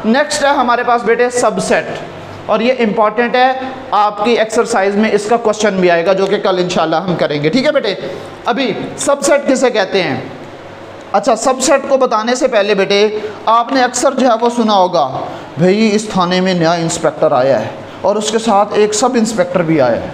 Next है हमारे पास बेटे सबसेट, और ये इंपॉर्टेंट है, आपकी एक्सरसाइज में इसका क्वेश्चन भी आएगा जो कि कल इंशाल्लाह हम करेंगे। ठीक है बेटे, अभी सबसेट किसे कहते हैं? अच्छा, सबसेट को बताने से पहले बेटे आपने अक्सर जो है वो सुना होगा, भाई इस थाने में नया इंस्पेक्टर आया है और उसके साथ एक सब इंस्पेक्टर भी आया है।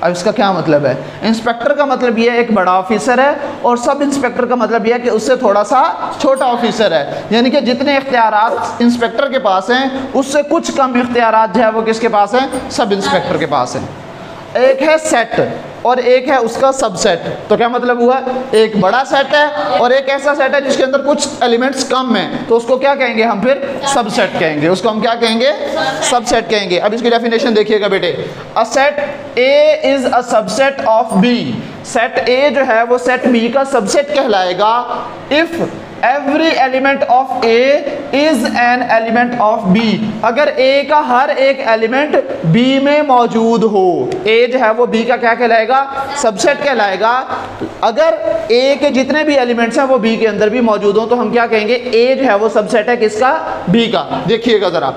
अब इसका क्या मतलब है? इंस्पेक्टर का मतलब ये एक बड़ा ऑफिसर है और सब इंस्पेक्टर का मतलब ये है कि उससे थोड़ा सा छोटा ऑफिसर है, यानी कि जितने इख्तियारात इंस्पेक्टर के पास हैं उससे कुछ कम इख्तियारात जो है वो किसके पास हैं? सब इंस्पेक्टर के पास हैं। एक है सेट और एक है उसका सबसेट। तो क्या मतलब हुआ? एक बड़ा सेट है और एक ऐसा सेट है जिसके अंदर कुछ एलिमेंट्स कम हैं, तो उसको क्या कहेंगे हम? फिर सबसेट कहेंगे। उसको हम क्या कहेंगे? सबसेट कहेंगे। अब इसकी डेफिनेशन देखिएगा बेटे, a set A is a subset of B. Set A जो है वो सेट बी का सबसेट कहलाएगा if every element of A is an element of B. अगर ए का हर एक एलिमेंट बी में मौजूद हो, ए जो है वो बी का क्या कहलाएगा? सबसेट कहलाएगा। अगर ए के जितने भी एलिमेंट्स हैं वो बी के अंदर भी मौजूद हो तो हम क्या कहेंगे? ए जो है वो सबसेट है किसका? बी का। देखिएगा जरा,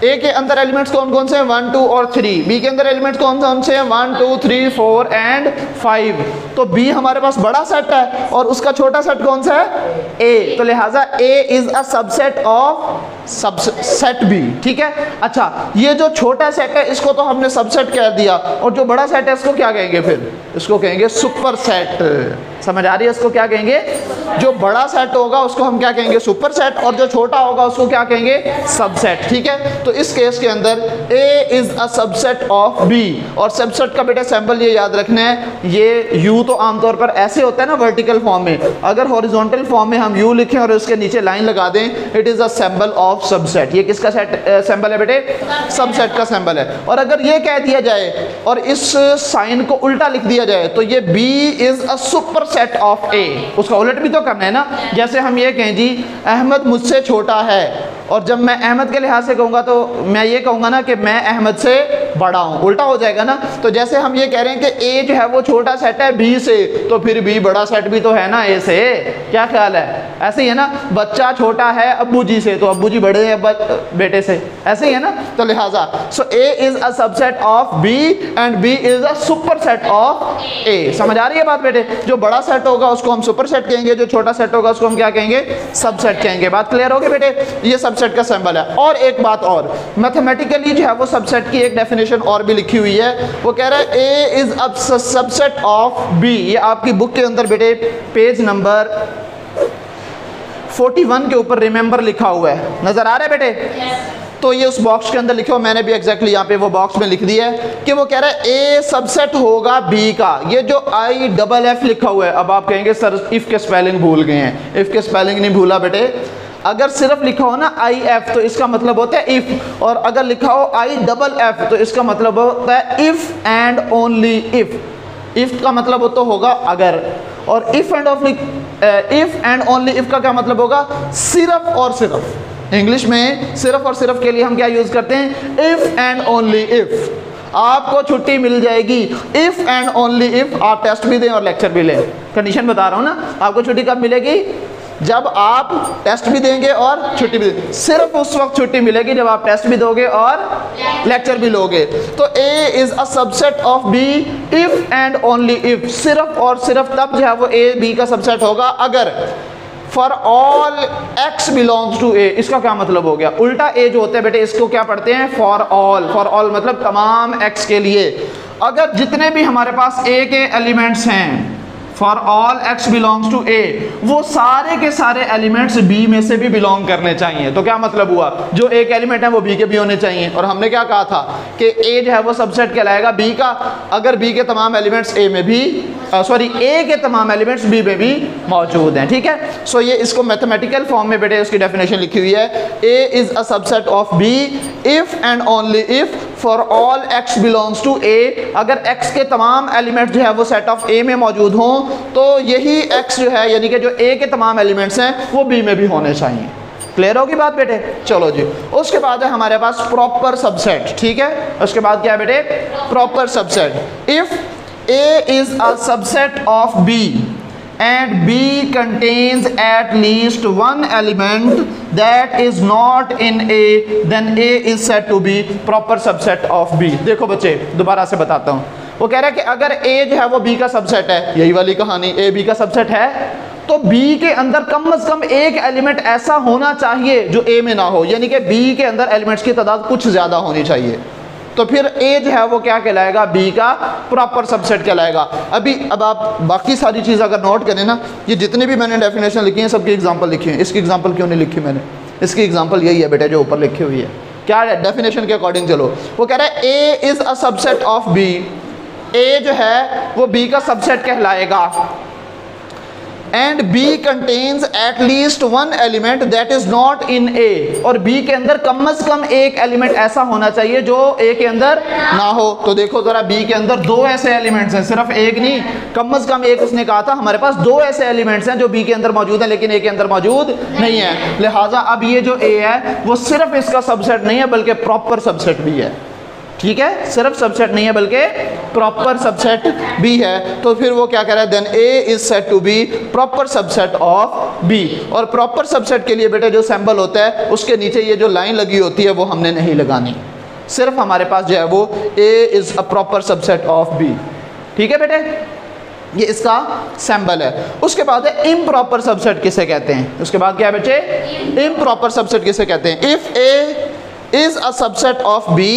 ए के अंदर एलिमेंट्स कौन कौन से हैं? 1 2 और 3। बी के अंदर एलिमेंट्स कौन कौन से हैं? 1 2 3 4 एंड 5। तो बी हमारे पास बड़ा सेट है और उसका छोटा सेट कौन सा है? ए। तो लिहाजा A is a subset of set B. ठीक है। अच्छा, ये जो छोटा सेट है इसको तो हमने सबसेट कह दिया, और जो बड़ा सेट है इसको क्या कहेंगे? फिर इसको कहेंगे सुपर सेट। समझ आ रही है? इसको क्या कहेंगे? जो बड़ा सेट होगा उसको हम क्या कहेंगे? सुपर सेट, और जो छोटा होगा उसको क्या कहेंगे? सबसेट। ठीक है। तो इस केस के अंदर A is a subset of B, और सबसेट का बेटा सैंपल ये याद रखना है, ये यू तो आमतौर पर ऐसे होता है ना वर्टिकल फॉर्म में, अगर हॉरिजॉन्टल फॉर्म में हम यू लिखें और उसके नीचे लाइन लगा दें, it is a symbol of subset. ये किसका सेट सिंबल है बेटे? सबसेट का सिंबल है। और अगर ये कह दिया जाए और इस साइन को उल्टा लिख दिया जाए तो ये B is a superset of A, उसका उलट भी तो करना है ना। जैसे हम ये कहें जी अहमद मुझसे छोटा है, और जब मैं अहमद के लिहाज से कहूँगा तो मैं ये कहूँगा ना कि मैं अहमद से बड़ा हूँ, उल्टा हो जाएगा ना। तो जैसे हम ये कह रहे हैं कि ए जो है वो छोटा सेट है बी से, तो फिर बी बड़ा सेट भी तो है ना ए से। क्या ख्याल है? ऐसे ही है ना। बच्चा छोटा है अब्बू जी से, तो अब्बू जी बड़े हैं बेटे से, ऐसे ही है ना। तो लिहाजा so A is a subset of B and B is a superset of A. समझ आ रही है बात बेटे? जो बड़ा सेट होगा उसको हम सुपर सेट कहेंगे, जो छोटा सेट होगा उसको हम क्या कहेंगे? सबसेट कहेंगे। बात क्लियर होगी बेटे? ये सबसेट का सिंबल है। और एक बात और, मैथमेटिकली जो है वो सबसेट की एक डेफिनेशन और भी लिखी हुई है। वो कह रहा है A is a subset of B. ये आपकी बुक के अंदर बेटे पेज नंबर 41 के ऊपर रिमेंबर लिखा हुआ है, नजर आ रहा है बेटे? तो ये उस बॉक्स के अंदर लिखा हो, मैंने भी एग्जैक्टली यहाँ पे वो बॉक्स में लिख दिया है कि वो कह रहा है ए सबसेट होगा बी का। ये जो आई डबल एफ लिखा हुआ है, अब आप कहेंगे सर इफ के स्पेलिंग भूल गए हैं। इफ के स्पेलिंग नहीं भूला बेटे, अगर सिर्फ लिखा हो ना आई एफ तो इसका मतलब होता है इफ, और अगर लिखा हो आई डबल एफ तो इसका मतलब होता है if and only if. If का मतलब हो तो होगा अगर, और इफ एंड ओनली इफ का क्या मतलब होगा? सिर्फ और सिर्फ। इंग्लिश में सिर्फ और सिर्फ के लिए हम क्या यूज करते हैं? If and only if. आपको छुट्टी मिल जाएगी इफ एंड ओनली इफ आप टेस्ट भी दें और लेक्चर भी लें। कंडीशन बता रहा हूं ना, आपको छुट्टी कब मिलेगी? जब आप टेस्ट भी देंगे और छुट्टी भी देंगे। सिर्फ उस वक्त छुट्टी मिलेगी जब आप टेस्ट भी दोगे और लेक्चर भी लोगे। तो A is a subset of B if and only if. सिर्फ और सिर्फ तब जो है वो ए बी का सबसेट होगा अगर for all x belongs to A. इसका क्या मतलब हो गया? उल्टा ए जो होता है बेटे इसको क्या पढ़ते हैं? For all. फॉर ऑल मतलब तमाम एक्स के लिए। अगर जितने भी हमारे पास ए के एलिमेंट्स हैं, for all x belongs to A, वो सारे के सारे एलिमेंट्स बी में से भी बिलोंग करने चाहिए। तो क्या मतलब हुआ? जो एक एलिमेंट है वो बी के भी होने चाहिए। और हमने क्या कहा था कि ए जो है वो सबसेट कहलाएगा बी का अगर बी के तमाम एलिमेंट्स ए में भी ए के तमाम एलिमेंट्स बी में भी मौजूद हैं। ठीक है। सो ये इसको मैथमेटिकल फॉर्म में बेटे उसकी डेफिनेशन लिखी हुई है, A is a subset of B if and only if for all x belongs to A. अगर एक्स के तमाम एलिमेंट्स जो है वो सेट ऑफ ए में मौजूद हों तो यही x जो है यानी कि जो a के तमाम एलिमेंट्स हैं वो b में भी होने चाहिए। क्लियर होगी बात बेटे? चलो जी, उसके बाद है हमारे पास प्रॉपर सबसेट। ठीक है। उसके बाद क्या है बेटे? Proper subset. If a is a subset of b and B contains at least one element that is not in A, then A is said to be proper subset of B। देखो बच्चे दोबारा से बताता हूँ, वो कह रहा है कि अगर A जो है वो B का सबसेट है, यही वाली कहानी, A B का सबसेट है, तो B के अंदर कम से कम एक एलिमेंट ऐसा होना चाहिए जो A में ना हो, यानी कि B के अंदर एलिमेंट्स की तादाद कुछ ज़्यादा होनी चाहिए, तो फिर A जो है वो क्या कहलाएगा, B का प्रॉपर सबसेट कहलाएगा। अब आप बाकी सारी चीज़ अगर नोट करें ना, ये जितनी भी मैंने डेफिनेशन लिखी है सबकी एग्जांपल लिखी है। इसकी एग्जांपल क्यों नहीं लिखी मैंने, इसकी एग्जांपल यही है बेटा जो ऊपर लिखी हुई है। क्या है डेफिनेशन के अकॉर्डिंग, चलो वो कह रहा है A is a subset of B, A जो है वो B का सबसेट कहलाएगा, and B contains at least one element that is not in A, और B के अंदर कम से कम एक एलिमेंट ऐसा होना चाहिए जो A के अंदर ना हो। तो देखो जरा B के अंदर दो ऐसे एलिमेंट्स हैं, सिर्फ एक नहीं, कम से कम एक उसने कहा था, हमारे पास दो ऐसे एलिमेंट्स हैं जो B के अंदर मौजूद हैं लेकिन A के अंदर मौजूद नहीं है। लिहाजा अब ये जो A है वो सिर्फ इसका सबसेट नहीं है बल्कि प्रॉपर सबसेट भी है। ठीक है, सिर्फ सबसेट नहीं है बल्कि प्रॉपर सबसेट भी है। तो फिर वो क्या कह रहा है, then A is said to be proper subset of B। और प्रॉपर सबसेट के लिए बेटे जो सिंबल होता है उसके नीचे ये जो लाइन लगी होती है वो हमने नहीं लगानी, सिर्फ हमारे पास जो है वो A is a proper subset of B। ठीक है बेटे, ये इसका सिंबल है। उसके बाद है इम्प्रॉपर सबसेट किसे कहते हैं, उसके बाद क्या है बच्चे, इम्प्रॉपर सबसेट किसे कहते हैं। If A is a subset of B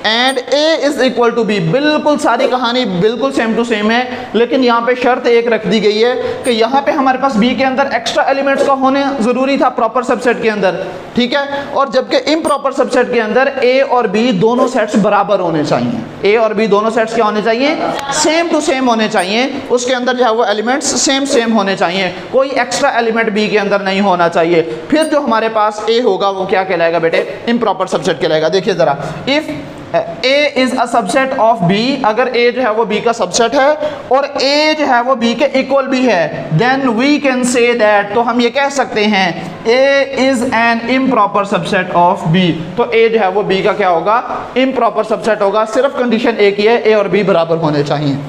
and A is equal to B, बिल्कुल सारी कहानी बिल्कुल सेम टू सेम है, लेकिन यहाँ पे शर्त एक रख दी गई है कि यहाँ पे हमारे पास B के अंदर एक्स्ट्रा एलिमेंट्स का होने ज़रूरी था प्रॉपर सबसेट के अंदर। ठीक है, और जबकि इम्प्रॉपर सबसेट के अंदर A और B दोनों सेट्स बराबर होने चाहिए। A और B दोनों सेट्स क्या होने चाहिए, सेम टू सेम होने चाहिए, उसके अंदर जो है वो एलिमेंट्स सेम सेम होने चाहिए, कोई एक्स्ट्रा एलिमेंट B के अंदर नहीं होना चाहिए। फिर जो हमारे पास A होगा वो क्या कहलाएगा बेटे, इम्प्रॉपर सबसेट कहलाएगा। देखिए ज़रा, if A is a subset of B, अगर A जो है वो B का सबसेट है और A जो है वो B के इक्वल भी है, then we can say that, तो हम ये कह सकते हैं A is an improper subset of B। तो A जो है वो B का क्या होगा, इम्प्रॉपर सबसेट होगा। सिर्फ कंडीशन एक ही है, A और B बराबर होने चाहिए।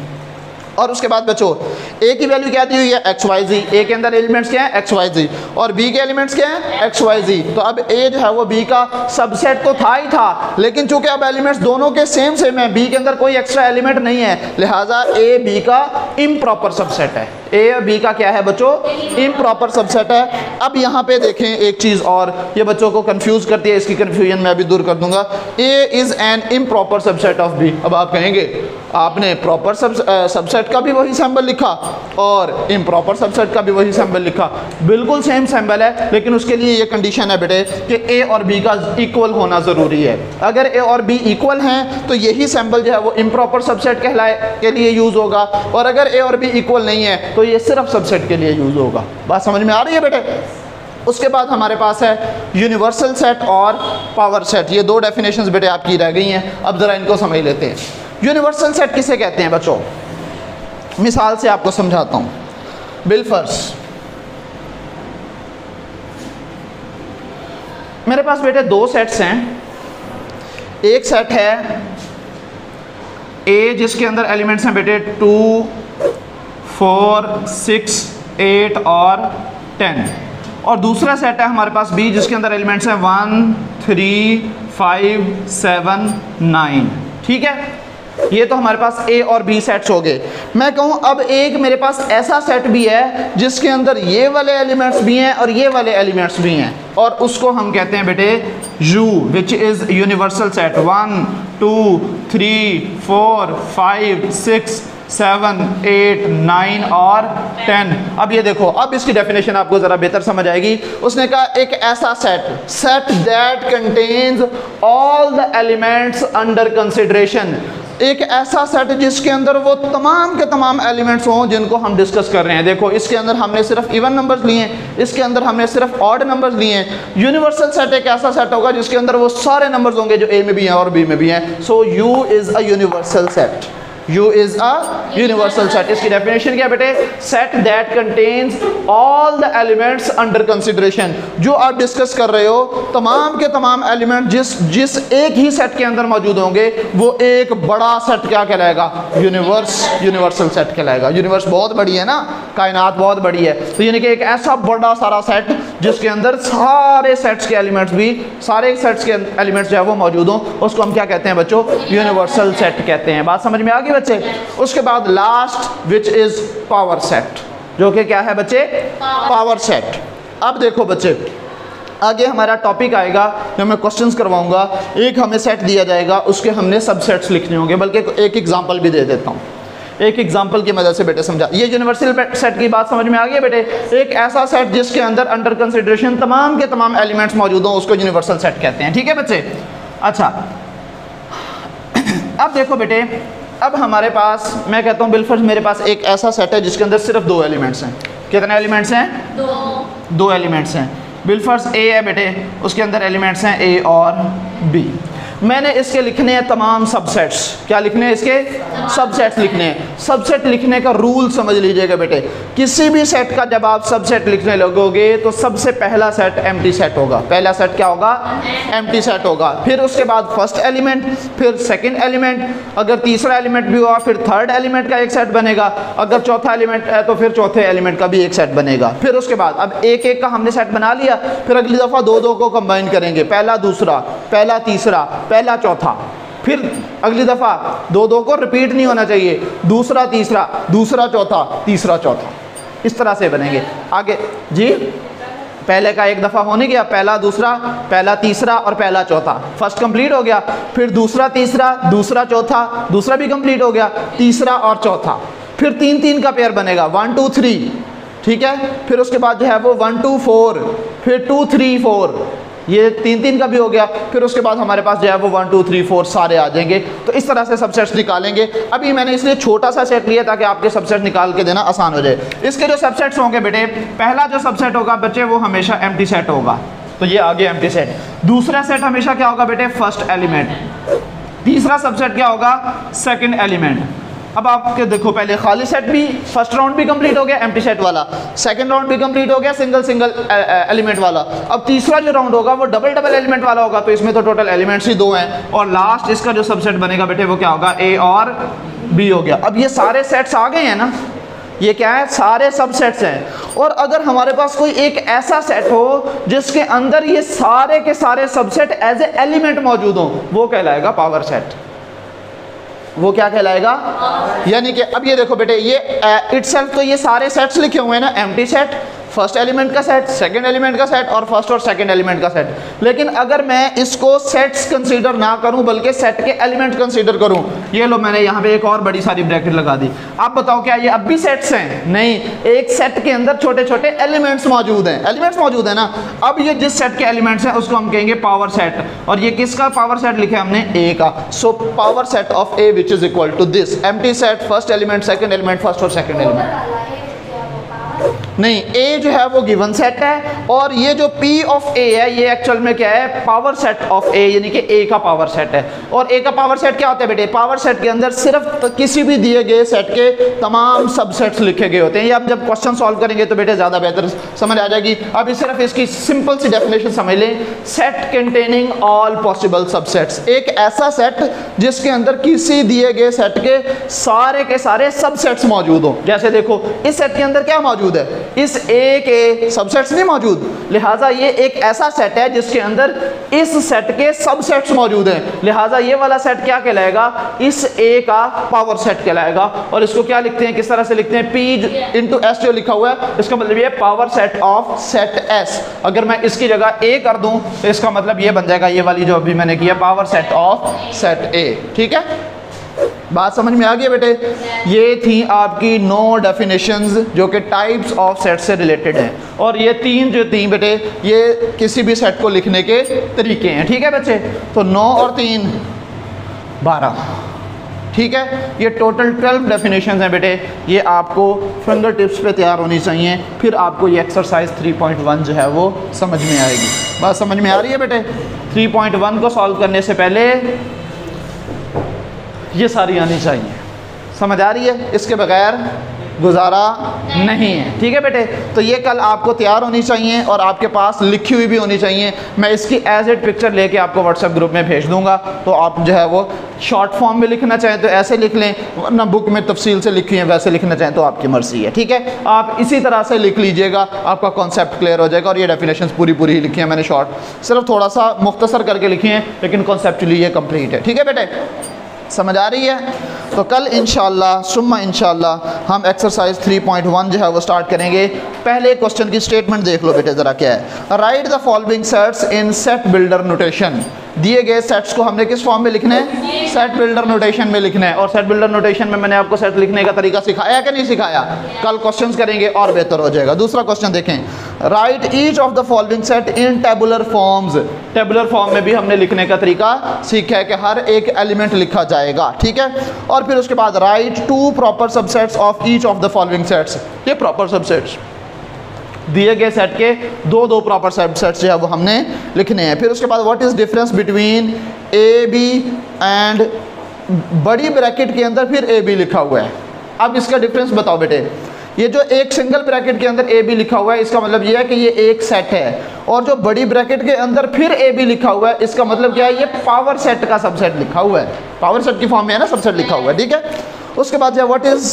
और उसके बाद बच्चों A की वैल्यू क्या दी हुई है, XYZ, A के अंदर एलिमेंट्स क्या है, XYZ, और B के एलिमेंट्स क्या है, XYZ। तो अब A जो है वो B का सबसेट तो था ही था, लेकिन चूंकि अब एलिमेंट्स दोनों के सेम सेम है, B के अंदर कोई एक्स्ट्रा एलिमेंट नहीं है, लिहाजा A B का इम्प्रॉपर सबसेट है। A और B का क्या है बच्चों, इम्प्रॉपर सबसेट है। अब यहाँ पे देखें एक चीज़ और, ये बच्चों को कंफ्यूज करती है, इसकी कंफ्यूजन मैं अभी दूर कर दूंगा। A is an improper subset of B। अब आप कहेंगे आपने प्रॉपर सबसेट का भी वही सिंबल लिखा और इम्प्रॉपर सबसेट का भी वही सिंबल लिखा, बिल्कुल सेम सिंबल है, लेकिन उसके लिए ये कंडीशन है बेटे कि A और B का इक्वल होना ज़रूरी है। अगर A और B इक्वल हैं तो यही सिंबल जो है वो इम्प्रॉपर सबसेट कहलाए के लिए यूज़ होगा, और अगर A और B इक्वल नहीं है तो ये सिर्फ सबसेट के लिए यूज़ होगा। बात समझ में आ रही है बेटे। उसके बाद हमारे पास है यूनिवर्सल सेट और पावर सेट। ये दो डेफिनेशंस बेटे आपकी रह गई हैं, अब ज़रा इनको समझ लेते हैं। यूनिवर्सल सेट किसे कहते हैं बच्चों, मिसाल से आपको समझाता हूँ। बिलफर्स, मेरे पास बेटे दो सेट्स हैं। एक सेट है A जिसके अंदर एलिमेंट्स हैं बेटे 2, 4, 6, 8 और 10, और दूसरा सेट है हमारे पास B जिसके अंदर एलिमेंट्स हैं 1, 3, 5, 7, 9। ठीक है, ये तो हमारे पास A और B सेट्स हो गए। मैं कहूँ अब एक मेरे पास ऐसा सेट भी है जिसके अंदर ये वाले एलिमेंट्स भी हैं और ये वाले एलिमेंट्स भी हैं, और उसको हम कहते हैं बेटे U, which is universal set. 1, 2, 3, 4, 5, 6, 7, 8, 9 और 10। अब ये देखो, अब इसकी डेफिनेशन आपको ज़रा बेहतर समझ आएगी। उसने कहा एक ऐसा set that contains all the elements under consideration, एक ऐसा सेट जिसके अंदर वो तमाम के तमाम एलिमेंट्स हों जिनको हम डिस्कस कर रहे हैं। देखो इसके अंदर हमने सिर्फ इवन नंबर्स लिए हैं, इसके अंदर हमने सिर्फ ऑड नंबर्स लिए हैं। यूनिवर्सल सेट एक ऐसा सेट होगा जिसके अंदर वो सारे नंबर्स होंगे जो A में भी हैं और B में भी हैं। सो U is a universal set. U is a universal set. इसकी डेफिनेशन क्या बेटे? Set that contains all the elements under consideration. जो आप डिस्कस कर रहे हो तमाम के तमाम एलिमेंट जिस एक ही सेट के अंदर मौजूद होंगे वो एक बड़ा सेट क्या कहलाएगा? यूनिवर्सल सेट कहलाएगा। यूनिवर्स बहुत बड़ी है ना, कायनात बहुत बड़ी है, तो यानी कि एक ऐसा बड़ा सारा सेट जिसके अंदर सारे सेट्स के एलिमेंट्स भी, सारे सेट्स के एलिमेंट्स जो है वो मौजूद हो, उसको हम क्या कहते हैं बच्चों? यूनिवर्सल सेट कहते हैं। बात समझ में आ गई बच्चे? उसके बाद last which is power set, जो कि क्या है बच्चे? Power set. अब देखो बच्चे, आगे हमारा टॉपिक आएगा जो मैं क्वेश्चंस करवाऊंगा। एक हमें सेट दिया जाएगा, उसके हमने सबसेट्स लिखने होंगे, बल्कि एक एग्जांपल भी दे देता हूँ, एक एग्जांपल की मदद से बेटे समझा। ये यूनिवर्सल सेट की बात समझ में आ गई है बेटे? एक ऐसा सेट जिसके अंदर अंडर कंसिडरेशन तमाम के तमाम एलिमेंट्स मौजूद हों, उसको यूनिवर्सल सेट कहते हैं। ठीक है बच्चे? अच्छा, अब देखो बेटे, अब हमारे पास, मैं कहता हूँ बिलफर्ज मेरे पास एक ऐसा सेट है जिसके अंदर सिर्फ 2 एलिमेंट्स हैं। कितने एलिमेंट्स हैं? 2 एलिमेंट्स हैं। बिलफर्ज ए है बेटे, उसके अंदर एलिमेंट्स हैं ए और बी। मैंने इसके लिखने हैं तमाम सबसेट्स। क्या लिखने हैं इसके? सबसेट्स लिखने हैं। सबसेट लिखने का रूल समझ लीजिएगा बेटे, किसी भी सेट का जब आप सबसेट लिखने लगोगे तो सबसे पहला सेट एम्प्टी सेट होगा। पहला सेट क्या होगा? एम्प्टी सेट होगा। फिर उसके बाद फर्स्ट एलिमेंट, फिर सेकंड एलिमेंट, अगर तीसरा एलिमेंट भी हुआ फिर थर्ड एलिमेंट का एक सेट बनेगा, अगर चौथा एलिमेंट है तो फिर चौथे एलिमेंट का भी एक सेट बनेगा। फिर उसके बाद अब एक एक का हमने सेट बना लिया, फिर अगली दफ़ा 2-2 को कंबाइन करेंगे, पहला दूसरा, पहला तीसरा, पहला चौथा। फिर अगली दफ़ा 2-2 को रिपीट नहीं होना चाहिए, दूसरा तीसरा, दूसरा चौथा, तीसरा चौथा, इस तरह से बनेंगे। आगे जी, पहले का एक दफ़ा होने गया, पहला दूसरा, पहला तीसरा और पहला चौथा, फर्स्ट कंप्लीट हो गया। फिर दूसरा तीसरा, दूसरा चौथा, दूसरा भी कंप्लीट हो गया, तीसरा और चौथा। फिर 3-3 का पेयर बनेगा, 1 2 3, ठीक है। फिर उसके बाद जो है वो 1 2 4, फिर 2 3 4, ये 3-3 का भी हो गया। फिर उसके बाद हमारे पास जो है वो 1 2 3 4 सारे आ जाएंगे। तो इस तरह से सबसेट्स निकालेंगे। अभी मैंने इसलिए छोटा सा सेट लिया ताकि आपके सबसेट निकाल के देना आसान हो जाए। इसके जो सबसेट्स होंगे बेटे, पहला जो सबसेट होगा बच्चे वो हमेशा एम्प्टी सेट होगा, तो ये आगे एम्प्टी सेट। दूसरा सेट हमेशा क्या होगा बेटे? First element. तीसरा सबसेट क्या होगा? Second element. अब आपके देखो, पहले खाली सेट भी, फर्स्ट राउंड भी कंप्लीट हो गया एम्प्टी सेट वाला, सेकंड राउंड भी कंप्लीट हो गया सिंगल एलिमेंट वाला। अब तीसरा जो राउंड होगा वो डबल एलिमेंट वाला होगा, तो इसमें तो टोटल एलिमेंट्स ही 2 हैं। और लास्ट इसका जो सबसेट बनेगा बेटे वो क्या होगा? ए और बी हो गया। अब ये सारे सेट्स आ गए हैं ना, ये क्या है? सारे सबसेट्स हैं। और अगर हमारे पास कोई एक ऐसा सेट हो जिसके अंदर ये सारे के सारे सबसेट एज ए एलिमेंट मौजूद हो, वो कहलाएगा पावर सेट। वो क्या कहलाएगा? यानी कि अब ये देखो बेटे, ये इटसेल्फ तो ये सारे सेट्स लिखे हुए हैं ना, एम्प्टी सेट, फर्स्ट एलिमेंट का सेट, सेकंड एलिमेंट का सेट और फर्स्ट और सेकंड एलिमेंट का सेट। लेकिन अगर मैं इसको सेट्स कंसीडर ना करूं बल्कि सेट के एलिमेंट कंसीडर करूं, ये लो मैंने यहाँ पे एक और बड़ी सारी ब्रैकेट लगा दी। आप बताओ क्या ये अब भी सेट्स हैं? नहीं, एक सेट के अंदर छोटे छोटे एलिमेंट्स मौजूद हैं, एलिमेंट्स मौजूद है ना। अब ये जिस सेट के एलिमेंट्स हैं उसको हम कहेंगे पावर सेट। और ये किसका पावर सेट लिखा है हमने? ए का। So power set of A which is equal to this, empty set, first element, second element, first और सेकंड एलिमेंट। नहीं, ए जो है वो गिवन सेट है और ये जो P ऑफ ए है ये एक्चुअल में क्या है? पावर सेट ऑफ ए, यानी कि ए का पावर सेट है। और ए का पावर सेट क्या होता है बेटे? पावर सेट के अंदर सिर्फ किसी भी दिए गए सेट के तमाम सबसेट्स लिखे गए होते हैं। ये आप जब क्वेश्चन सॉल्व करेंगे तो बेटे ज़्यादा बेहतर समझ आ जाएगी। अभी सिर्फ इसकी सिंपल सी डेफिनेशन समझ लें, set containing all possible subsets. एक ऐसा सेट जिसके अंदर किसी दिए गए सेट के सारे सबसेट्स मौजूद हो। जैसे देखो, इस सेट के अंदर क्या मौजूद है? इस ए के सबसेट्स नहीं मौजूद, लिहाजा ये एक ऐसा सेट है जिसके अंदर इस सेट के सबसेट्स मौजूद हैं। लिहाजा ये वाला सेट क्या कहलाएगा? इस ए का पावर सेट कहलाएगा। और इसको क्या लिखते हैं, किस तरह से लिखते हैं? P इंटू एस जो लिखा हुआ है इसका मतलब ये power set of set S. अगर मैं इसकी जगह ए कर दूं तो इसका मतलब ये बन जाएगा, ये वाली जो अभी मैंने किया, पावर सेट ऑफ सेट ए। ठीक है, बात समझ में आ गई बेटे? ये थी आपकी 9 डेफिनेशंस जो कि टाइप्स ऑफ सेट से रिलेटेड हैं। और ये 3 जो थी बेटे, ये किसी भी सेट को लिखने के तरीके हैं। ठीक है बच्चे? तो 9 और 3 12, ठीक है। ये टोटल 12 डेफिनेशंस हैं बेटे। ये आपको फिंगर टिप्स पे तैयार होनी चाहिए, फिर आपको ये एक्सरसाइज 3.1 जो है वो समझ में आएगी। बात समझ में आ रही है बेटे? 3.1 को सॉल्व करने से पहले ये सारी आनी चाहिए। समझ आ रही है? इसके बगैर गुजारा नहीं है। ठीक है बेटे, तो ये कल आपको तैयार होनी चाहिए और आपके पास लिखी हुई भी होनी चाहिए। मैं इसकी एज ए पिक्चर लेके आपको व्हाट्सएप ग्रुप में भेज दूंगा, तो आप जो है वो शॉर्ट फॉर्म में लिखना चाहें तो ऐसे लिख लें, वरना बुक में तफसील से लिखी है वैसे लिखना चाहें तो आपकी मर्जी है। ठीक है, आप इसी तरह से लिख लीजिएगा, आपका कॉन्सेप्ट क्लियर हो जाएगा। और ये डेफिनेशन पूरी ही लिखी है मैंने, शॉर्ट सिर्फ थोड़ा सा मुख्तसर करके लिखी है, लेकिन कॉन्सेप्चुअली ये कंप्लीट है। ठीक है बेटे, समझ आ रही है? तो कल इंशाअल्लाह सुम्मा इंशाअल्लाह हम एक्सरसाइज 3.1 जो है वो स्टार्ट करेंगे। पहले क्वेश्चन की स्टेटमेंट देख लो बेटे ज़रा, क्या है? Right the following sets in set builder notation. दिए गए सेट्स को हमने किस फॉर्म में लिखना है? सेट बिल्डर नोटेशन में लिखना है। और सेट बिल्डर नोटेशन में मैंने आपको सेट लिखने का तरीका सिखाया कि नहीं सिखाया? कल क्वेश्चंस करेंगे और बेहतर हो जाएगा। दूसरा क्वेश्चन देखें, right each of the following set in tabular forms. Tabular form में भी हमने लिखने का तरीका सीखा है कि हर एक एलिमेंट लिखा जाएगा। ठीक है, और फिर उसके बाद right 2 proper subsets of each of the following sets. ये प्रॉपर सबसेट्स दिए गए सेट के दो प्रॉपर सबसेट्स जो है वो हमने लिखने हैं। फिर उसके बाद what is difference between A B and, बड़ी ब्रैकेट के अंदर फिर ए बी लिखा हुआ है। अब इसका डिफरेंस बताओ बेटे। ये जो एक सिंगल ब्रैकेट के अंदर ए बी लिखा हुआ है, इसका मतलब ये है कि ये एक सेट है, और जो बड़ी ब्रैकेट के अंदर फिर ए बी लिखा हुआ है, इसका मतलब क्या है? ये पावर सेट का सबसेट लिखा हुआ है। पावर सेट की फॉर्म में है ना, सबसेट लिखा हुआ है। ठीक है, उसके बाद जो what is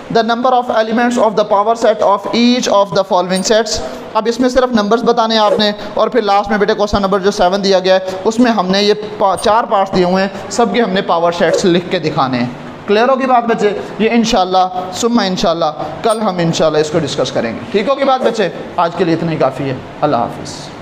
the number of elements of the power set of each of the following sets. अब इसमें सिर्फ नंबर्स बताने हैं आपने, और फिर लास्ट में बेटे क्वेश्चन नंबर जो 7 दिया गया है उसमें हमने ये 4 पार्ट्स दिए हुए हैं, सबके हमने पावर सेट्स लिख के दिखाने हैं। क्लियर होगी बात बच्चे? ये इंशाल्लाह सुम्मा इंशाल्लाह कल हम इंशाल्लाह इसको डिस्कस करेंगे। ठीक होगी बात बच्चे? आज के लिए इतना ही काफ़ी है। अल्लाह हाफिज़।